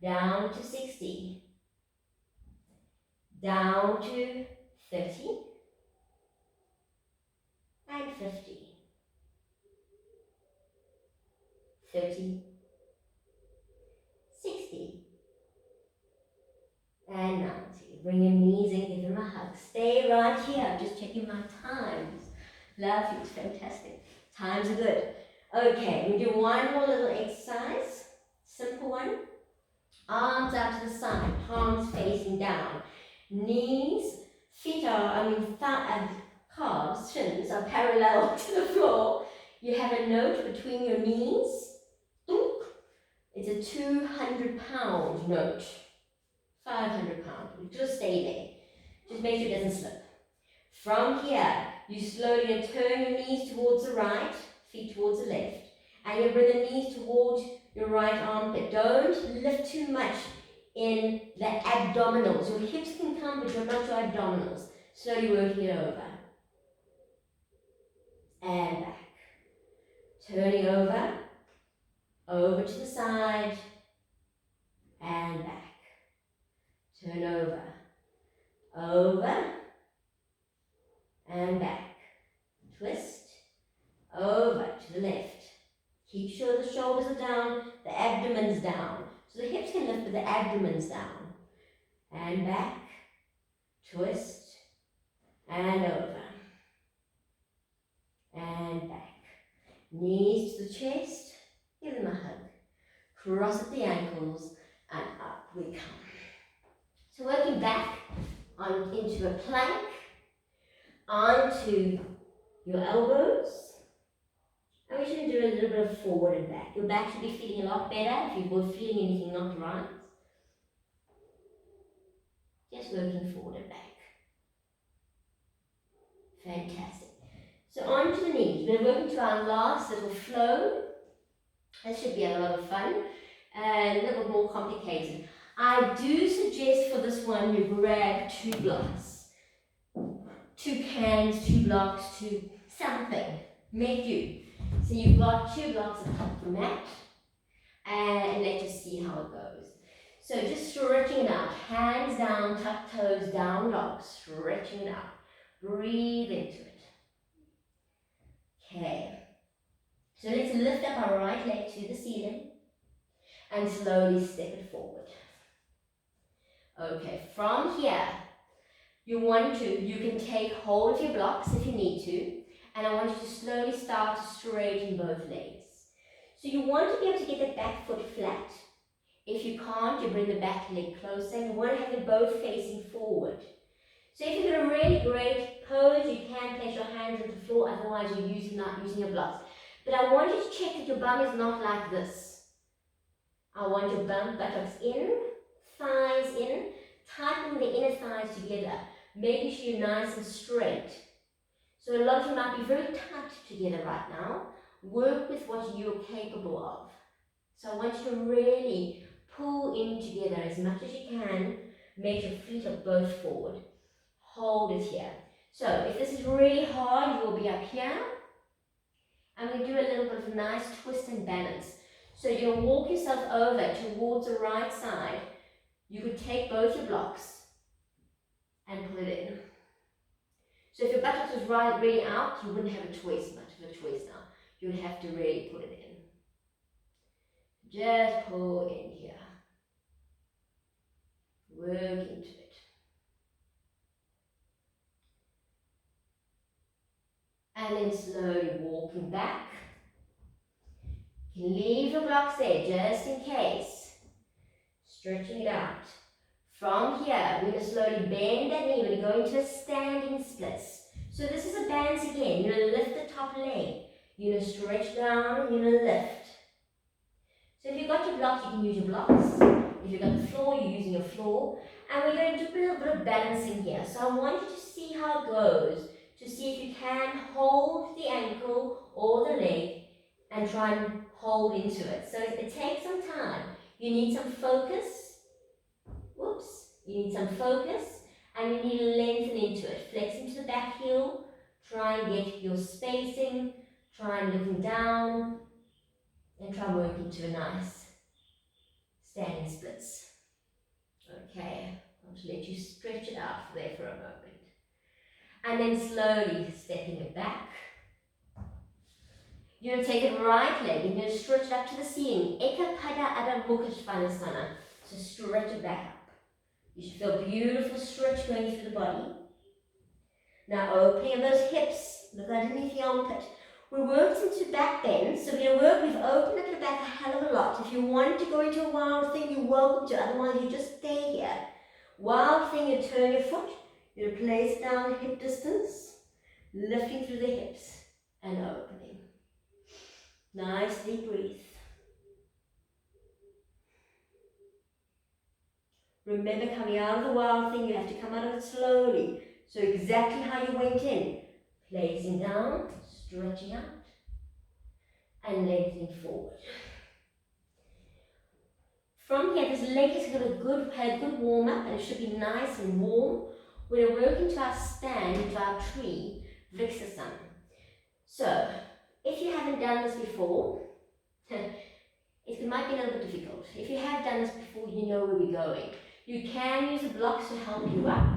down to 60, down to 30, and 50, 30, 60, and 90. Bring your knees in, give them a hug. Stay right here. I'm just checking my times. Lovely, it's fantastic. Times are good. Okay, we do one more little exercise. Simple one. Arms out to the side, palms facing down. Knees, feet are, calves, shins are parallel to the floor. You have a note between your knees. It's a 200-pound note. 500 pounds. Just stay there. Just make sure it doesn't slip. From here, you slowly turn your knees towards the right, feet towards the left. And you bring the knees towards your right armpit. Don't lift too much in the abdominals. Your hips can come, but not your abdominals. Slowly work it over. And back. Turning over. Over to the side. And back. Turn over. Over. And back. Twist. Over to the left. Keep sure the shoulders are down, the abdomen's down. So the hips can lift, but the abdomen's down. And back. Twist. And over. And back. Knees to the chest. Give them a hug. Cross at the ankles and up we come. So working back into a plank, onto your elbows. And we're just going to do a little bit of forward and back. Your back should be feeling a lot better if you were feeling anything not right. Just working forward and back. Fantastic. So onto the knees. We're working to our last little flow. This should be a lot of fun. A little bit more complicated. I do suggest for this one you grab 2 blocks. 2 cans, 2 blocks, 2 something. Make do. So you've got 2 blocks atop the mat. And let's just see how it goes. So just stretching it out. Hands down, tuck toes, down dog. Stretching it out. Breathe into it. Okay. So let's lift up our right leg to the ceiling. And slowly step it forward. Okay, from here, you can take hold of your blocks if you need to, and I want you to slowly start to straighten both legs. So you want to be able to get the back foot flat. If you can't, you bring the back leg closer, and you want to have them both facing forward. So if you've got a really great pose, you can place your hands on the floor, otherwise you're not using your blocks. But I want you to check that your bum is not like this. I want your bum, buttocks in, thighs in, tightening the inner thighs together, making sure you're nice and straight. So a lot of you might be very tight together right now. Work with what you're capable of. So I want you to really pull in together as much as you can. Make your feet are both forward. Hold it here. So if this is really hard, you will be up here. And we do a little bit of a nice twist and balance. So you're going to walk yourself over towards the right side. You could take both your blocks and put it in. So if your buttocks was really out, you wouldn't have much of a choice now. You would have to really put it in. Just pull in here. Work into it. And then slowly walking back. You can leave your blocks there just in case. Stretching it out. From here, we're going to slowly bend that knee. We're going to go into a standing splits. So this is a balance again. You're going to lift the top leg. You're going to stretch down and you're going to lift. So if you've got your blocks, you can use your blocks. If you've got the floor, you're using your floor. And we're going to do a little bit of balancing here. So I want you to see how it goes. To see if you can hold the ankle or the leg and try and hold into it. So it takes some time. You need some focus. You need some focus and you need to lengthen into it. Flex into the back heel. Try and get your spacing. Try and looking down. And try working to a nice standing splits. Okay, I'll just let you stretch it out there for a moment. And then slowly stepping it back. You're going to take the right leg and you're going to stretch it up to the ceiling. Eka pada ada mukha svanasana. So stretch it back up. You should feel beautiful stretch going through the body. Now opening those hips, look underneath the armpit. We worked into back bend, so we've opened up your back a hell of a lot. If you want to go into a wild thing, you're welcome to, otherwise you just stay here. Wild thing, you turn your foot, you place it down hip distance, lifting through the hips and opening. Nice deep breathe. Remember, coming out of the wild thing, you have to come out of it slowly. So exactly how you went in. Placing down, stretching out, and lengthening forward. From here, this leg has got a good warm up, and it should be nice and warm. We're working to our stand, into our tree, Vrikshasana. So, if you haven't done this before, it might be a little bit difficult. If you have done this before, you know where we're going. You can use the blocks to help you up.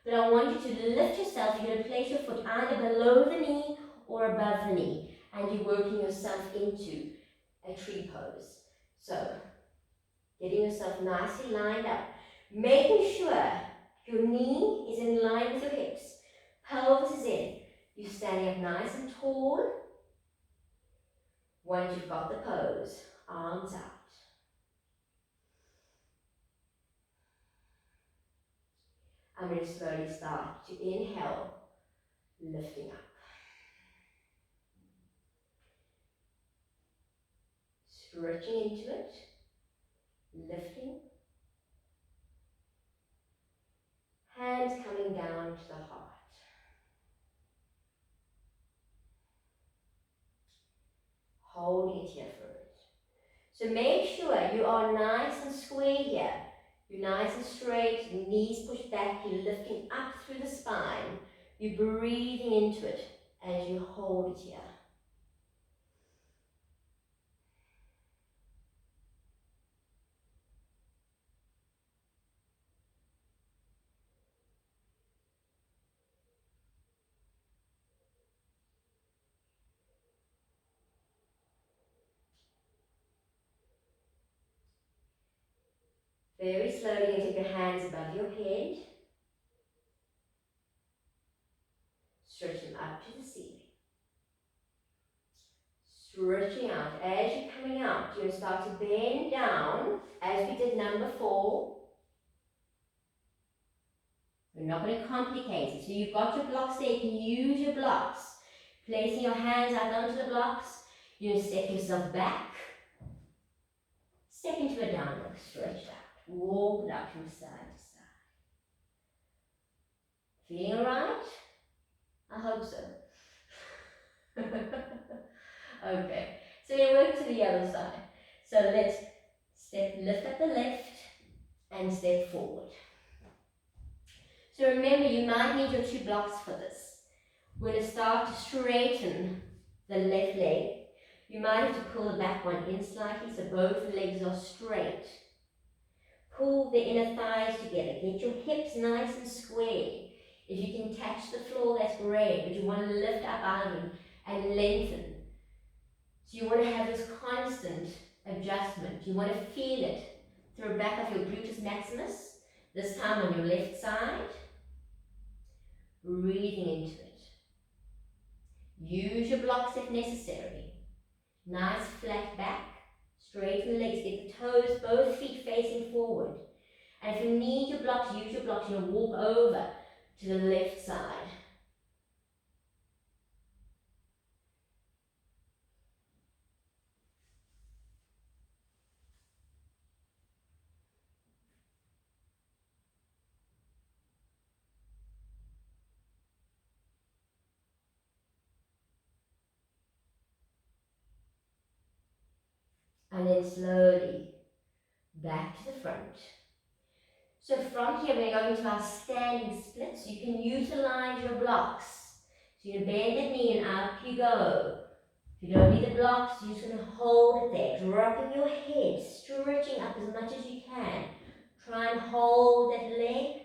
But I want you to lift yourself. You're going to place your foot either below the knee or above the knee. And you're working yourself into a tree pose. So, getting yourself nicely lined up. Making sure your knee is in line with your hips. Pelvis is in. You're standing up nice and tall. Once you've got the pose, arms out. I'm going to slowly start to inhale, lifting up. Stretching into it, lifting. Hands coming down to the heart. Holding it here for it. So make sure you are nice and square here. You're nice and straight, knees pushed back, you're lifting up through the spine. You're breathing into it as you hold it here. Very slowly, you take your hands above your head. Stretch them up to the ceiling. Stretching out. As you're coming out, you're going to start to bend down, as we did number 4. We're not going to complicate it. So you've got your blocks there. You can use your blocks. Placing your hands out onto the blocks. You're going to step yourself back. Step into a down dog. Stretch it out. Walk it out from side to side. Feeling alright? I hope so. Okay, so we work to the other side. So let's lift up the left and step forward. So remember, you might need your 2 blocks for this. We're going to start to straighten the left leg. You might have to pull the back one in slightly so both legs are straight. Pull the inner thighs together. Get your hips nice and square. If you can touch the floor, that's great, but you want to lift up out of it and lengthen. So you want to have this constant adjustment. You want to feel it through the back of your gluteus maximus, this time on your left side. Breathing into it. Use your blocks if necessary. Nice flat back. Straighten the legs. Get the toes, both feet facing forward. And if you need your blocks, use your blocks. You'll walk over to the left side. And then slowly back to the front. So from here we're going to our standing splits. You can utilize your blocks. So you bend the knee and up you go. If you don't need the blocks, you're just going to hold it there, dropping your head, stretching up as much as you can. Try and hold that leg.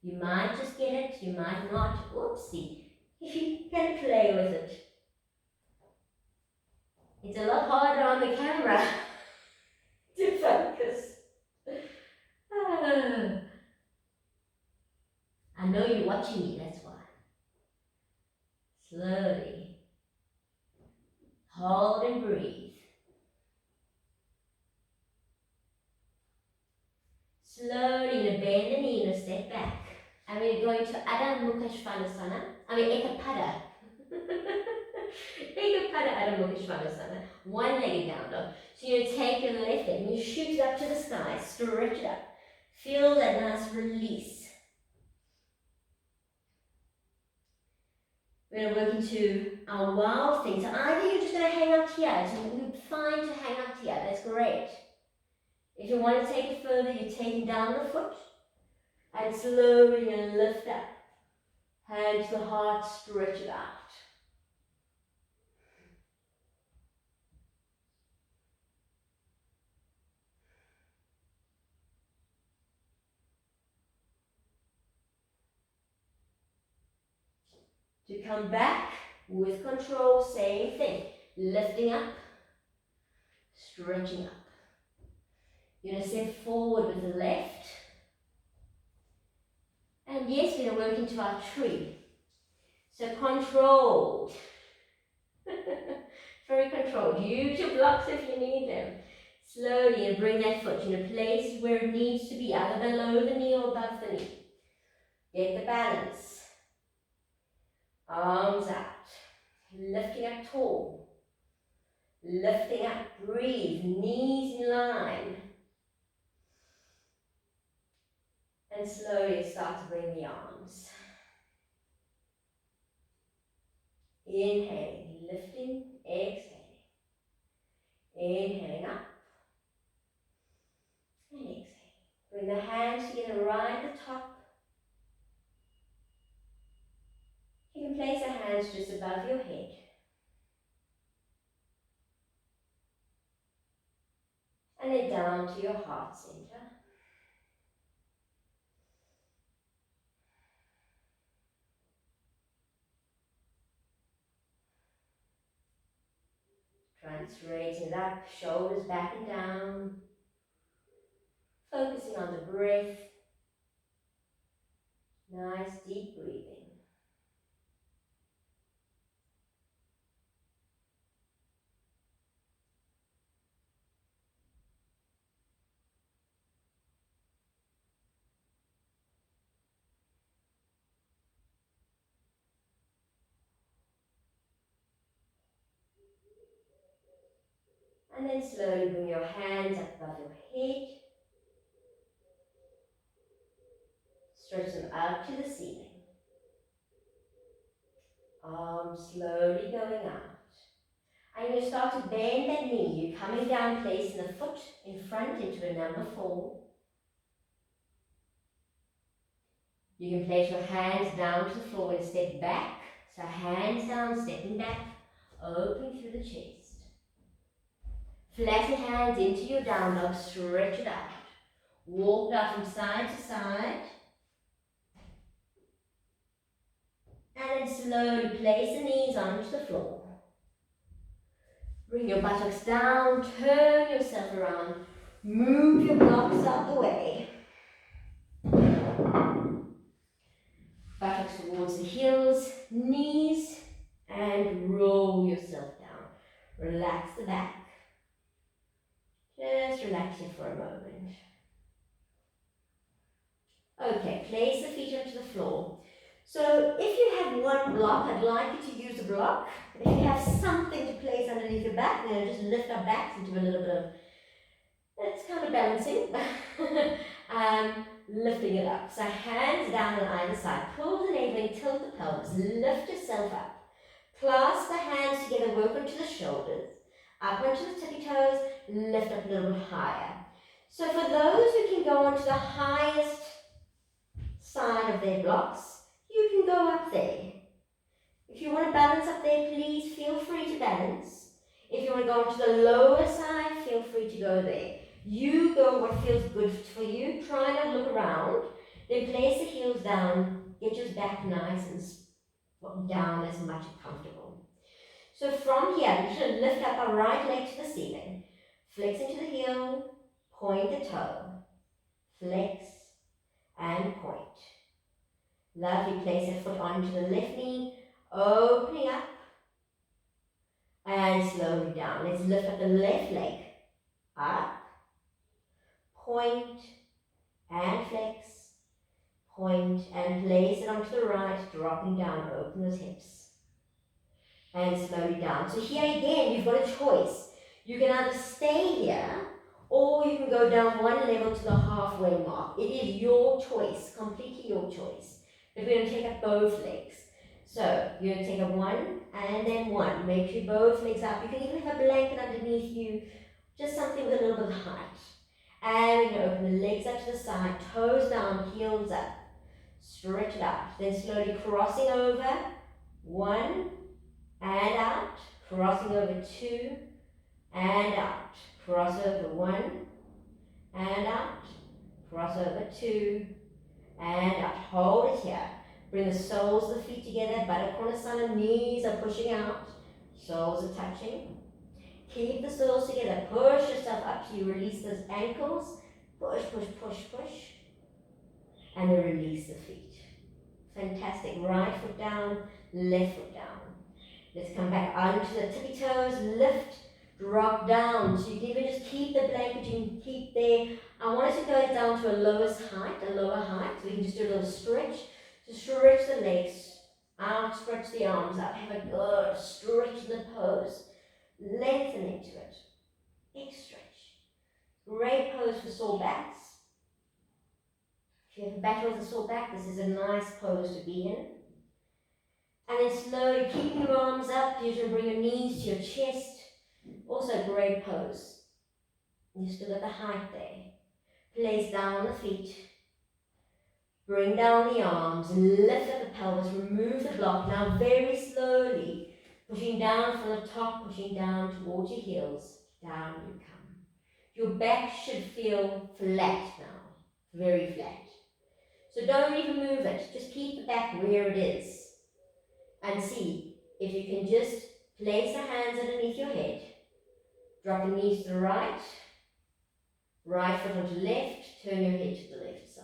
You might just get it, you might not. Whoopsie. You can play with it. It's a lot harder on the camera to focus. I know you're watching me, that's why. Slowly. Hold and breathe. Slowly, bend the knee and step back. And we're going to Adho Mukha Svanasana. Ekapada. Ekapada Adho Mukha Svanasana. One-legged down dog. So you take your left leg and you shoot it up to the sky. Stretch it up. Feel that nice release. We're going to work into our wild thing. So either you're just going to hang out here. So you're fine to hang out here. That's great. If you want to take it further, you're taking down the foot. And slowly you're going to lift up. Hand to the heart, stretch it out. To come back with control, same thing. Lifting up, stretching up. You're going to step forward with the left. And yes, we're going to work into our tree. So controlled. Very controlled. Use your blocks if you need them. Slowly and bring that foot in a place where it needs to be, either below the knee or above the knee. Get the balance. Arms out. Lifting up tall. Lifting up. Breathe. Knees in line. And slowly start to bring the arms. Inhaling, lifting, exhaling. Inhaling up. And exhaling. Bring the hands together right at the top. You can place the hands just above your head. And then down to your heart center. Try and straighten it up, shoulders back and down. Focusing on the breath. Nice deep breathing. And then slowly bring your hands up above your head. Stretch them out to the ceiling. Arms slowly going out. And you start to bend that knee. You're coming down, placing the foot in front into a number 4. You can place your hands down to the floor and step back. So hands down, stepping back, opening through the chest. Flatten hands into your down dog, stretch it out. Walk out from side to side. And then slowly place the knees onto the floor. Bring your buttocks down, turn yourself around, move your blocks out the way. Buttocks towards the heels, knees, and roll yourself down. Relax the back. Just relax it for a moment. Okay, place the feet onto the floor. So if you have one block, I'd like you to use a block. If you have something to place underneath your back, then just lift our backs into a little bit of, that's kind of balancing. Lifting it up. So hands down on either side. Pull the navel in, tilt the pelvis. Lift yourself up. Clasp the hands together, work onto the shoulders. Up onto the tippy toes, lift up a little bit higher. So for those who can go onto the highest side of their blocks, you can go up there. If you want to balance up there, please feel free to balance. If you want to go onto the lower side, feel free to go there. You go what feels good for you. Try not to look around. Then place the heels down. Get your back nice and down as much as comfortable. So from here, you should lift up our right leg to the ceiling. Flex into the heel. Point the toe. Flex and point. Lovely. Place your foot onto the left knee. Opening up. And slowly down. Let's lift up the left leg. Up. Point and flex. Point and place it onto the right. Dropping down. Open those hips. And slowly down. So here again, you've got a choice. You can either stay here or you can go down one level to the halfway mark. It is your choice. Completely your choice. But we're going to take up both legs. So you're going to take a one and then one. Make sure both legs up. You can even have a blanket underneath you, just something with a little bit of height. And we're going to open the legs up to the side, toes down, heels up. Stretch it out. Then slowly crossing over, one and out. Crossing over, two and out. Cross over, one and out. Cross over, two and out. Hold it here. Bring the soles of the feet together, buttock on the side, knees are pushing out, soles are touching. Keep the soles together, push yourself up till you release those ankles, push, push, push, push, and then release the feet. Fantastic, right foot down, left foot down. Let's come back onto the tippy toes, lift, drop down. So you can even just keep the blanket, you can keep there. I want us to go down to a lower height, so we can just do a little stretch. So stretch the legs out, stretch the arms out, have a good stretch in the pose, lengthen into it, big stretch. Great pose for sore backs. If you have a battle with a sore back, this is a nice pose to be in. And then slowly keeping your arms up, you can bring your knees to your chest. Also a great pose. You still got the height there. Place down the feet. Bring down the arms, lift up the pelvis, remove the block. Now very slowly, pushing down from the top, pushing down towards your heels. Down you come. Your back should feel flat now, very flat. So don't even move it, just keep the back where it is. And see if you can just place the hands underneath your head. Drop the knees to the right, right foot onto left, turn your head to the left side.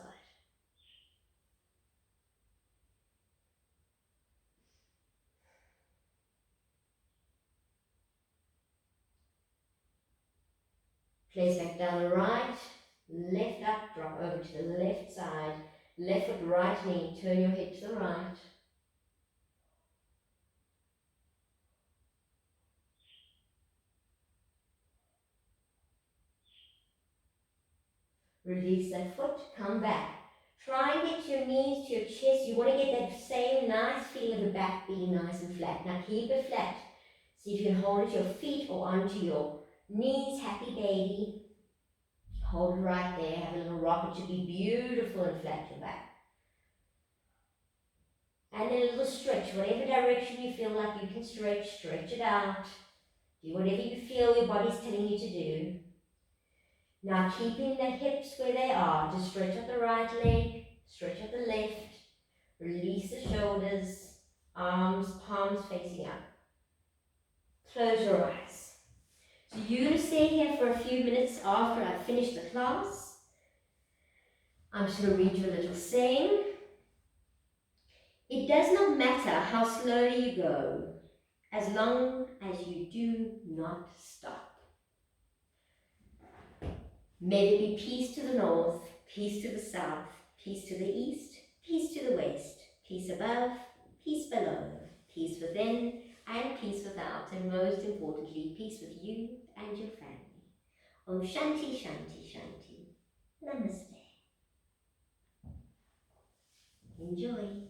Place back down the right, left up, drop over to the left side, left foot, right knee, turn your head to the right. Release that foot, come back. Try and get your knees to your chest. You want to get that same nice feeling of the back being nice and flat. Now keep it flat. See if you can hold it to your feet or onto your knees, happy baby. Hold it right there, have a little rock. It should be beautiful and flat your back. And then a little stretch, whatever direction you feel like you can stretch, stretch it out. Do whatever you feel your body's telling you to do. Now keeping the hips where they are, just stretch out the right leg, stretch out the left, release the shoulders, arms, palms facing up. Close your eyes. So you're going to stay here for a few minutes after I've finished the class. I'm just going to read you a little saying. It does not matter how slowly you go, as long as you do not stop. May there be peace to the north, peace to the south, peace to the east, peace to the west, peace above, peace below, peace within and peace without, and most importantly, peace with you and your family. Om Shanti, Shanti, Shanti. Namaste. Enjoy.